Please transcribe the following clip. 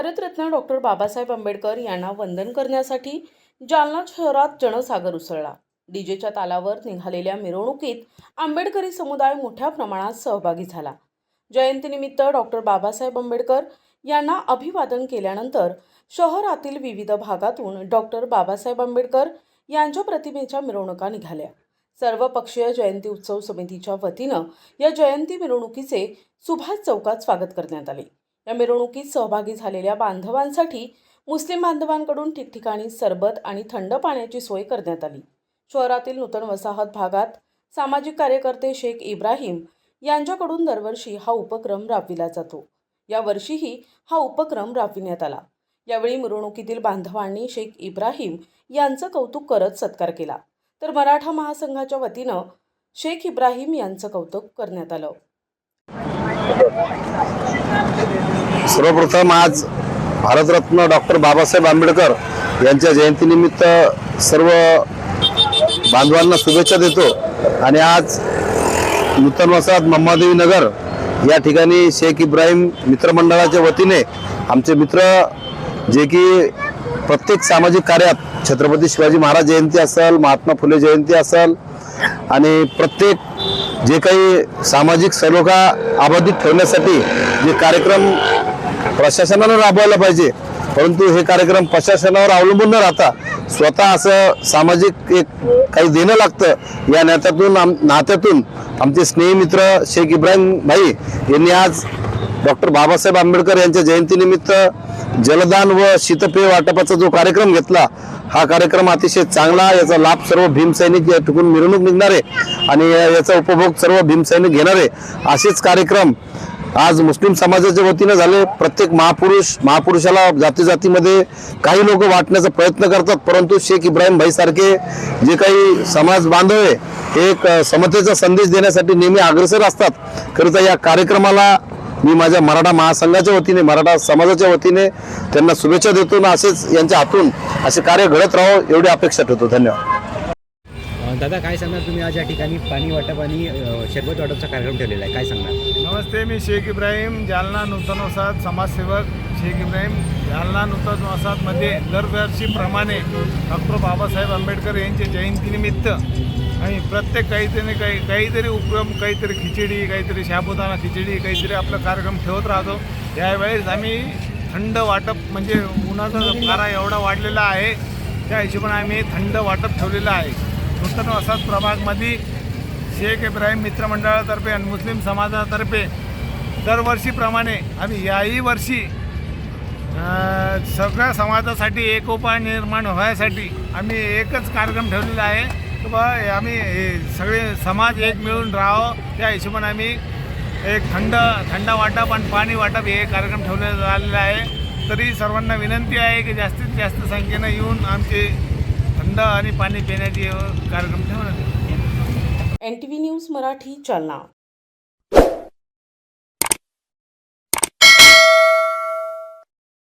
Bharat Ratna doctor Babasaheb Ambedkar यांना वंदन करण्यासाठी जालना शहरात जनसागर उसळला। डीजेच्या तालावर निघालेल्या मिरवणुकीत आंबेडकरी समुदाय मोठ्या प्रमाणात सहभागी झाला। जयंतीनिमित्त डॉक्टर बाबासाहेब आंबेडकर यांना अभिवादन केल्यानंतर शहरातील विविध भागातून डॉक्टर बाबासाहेब आंबेडकर यांच्या प्रतिमेच्या मिरवणुका निघाल्या। सर्वपक्षीय जयंती उत्सव समितीच्या वतीनं या जयंती मिरवणुकीचे सुभाष चौकात स्वागत करण्यात आले। या मिरवणुकीत सहभागी झालेल्या बांधवांसाठी मुस्लिम बांधवांकडून ठिकठिकाणी सरबत आणि थंड पाण्याची सोय करण्यात आली। शहरातील नूतन वसाहत भागात सामाजिक कार्यकर्ते शेख इब्राहिम यांच्याकडून दरवर्षी हा उपक्रम राबविला जातो। या वर्षीही हा उपक्रम राबविण्यात आला। यावेळी मिरवणुकीतील बांधवांनी शेख इब्राहिम यांचं कौतुक करत सत्कार केला, तर मराठा महासंघाच्या वतीनं शेख इब्राहिम यांचं कौतुक करण्यात आलं। सर्वप्रथम आज भारतरत्न डॉक्टर बाबासाहेब आंबेडकर यांच्या जयंतीनिमित्त सर्व बांधवांना शुभेच्छा देतो। आणि आज नूतन वसाहत मोहम्मदवी नगर या ठिकाणी शेख इब्राहिम मित्रमंडळाच्या वतीने आमचे मित्र जे की प्रत्येक सामाजिक कार्यात छत्रपती शिवाजी महाराज जयंती असेल, महात्मा फुले जयंती असेल आणि प्रत्येक जे काही सामाजिक सलोखा अबाधित ठेवण्यासाठी जे कार्यक्रम प्रशासनाने राबवायला पाहिजे, परंतु हे कार्यक्रम प्रशासनावर अवलंबून न राहता स्वतः असं सामाजिक एक काही देणं लागतं। या नात्यातून आमचे स्नेही मित्र शेख इब्राहिम भाई यांनी आज डॉक्टर बाबासाहेब आंबेडकर यांच्या जयंतीनिमित्त जलदान व शीतपेय वाटपाचा जो कार्यक्रम घेतला, हा कार्यक्रम अतिशय चांगला। याचा लाभ सर्व भीमसैनिक या ठिकाणी मिरवणूक निघणारे आणि याचा उपभोग सर्व भीमसैनिक घेणारे असेच कार्यक्रम आज मुस्लिम समाजाच्या वतीने झाले। प्रत्येक महापुरुषाला जातीमध्ये काही लोक वाटण्याचा प्रयत्न करतात, परंतु शेख इब्राहिम भाई सारखे जे काही समाज बांधव आहे एक समतेचा संदेश देण्यासाठी नेहमी अग्रेसर असतात। खरं तर या कार्यक्रमाला मी माझ्या मराठा महासंघाच्या वतीने मराठा समाजाच्या वतीने त्यांना शुभेच्छा देतो ना असेच यांच्या हातून असे कार्य घडत राहो एवढी अपेक्षा ठेवतो। धन्यवाद। दादा, काय सांगणार तुम्ही आज या ठिकाणी पाणी वाटप आणि शरबत वाटपचा कार्यक्रम ठेवलेला आहे, काय सांगणार? नमस्ते, मी शेख इब्राहिम, जालना नूतन वसाहत समाजसेवक शेख इब्राहिम। जालना नूतन वसाहतमध्ये दरवर्षीप्रमाणे डॉक्टर बाबासाहेब आंबेडकर यांच्या जयंतीनिमित्त आणि प्रत्येक काहीतरी उपक्रम, काहीतरी खिचडी, काहीतरी साबुदाणा खिचडी, काहीतरी आपला कार्यक्रम ठेवत राहतो। यावेळेस आम्ही थंड वाटप म्हणजे उन्हाचा पारा एवढा वाढलेला आहे, त्या हिशोबाने आम्ही थंड वाटप ठेवलेलं आहे। नूतन वसाहत प्रभागमध्ये शेख इब्राहिम मित्रमंडळातर्फे आणि मुस्लिम समाजातर्फे दरवर्षीप्रमाणे आम्ही याही वर्षी सगळ्या समाजासाठी एकोपा निर्माण व्हायसाठी आम्ही एकच कार्यक्रम ठेवलेला आहे की बा आम्ही सगळे समाज एक मिळून राहावं, त्या हिशोबाने आम्ही एक थंड वाटप आणि पाणी वाटप हे कार्यक्रम ठेवण्यात आलेला आहे। तरी सर्वांना विनंती आहे की जास्तीत जास्त संख्येनं येऊन आमचे थंड आणि पाणी पिण्याचे कार्यक्रम ठेवण्यात येईल। NTV news Marathi, Jalna.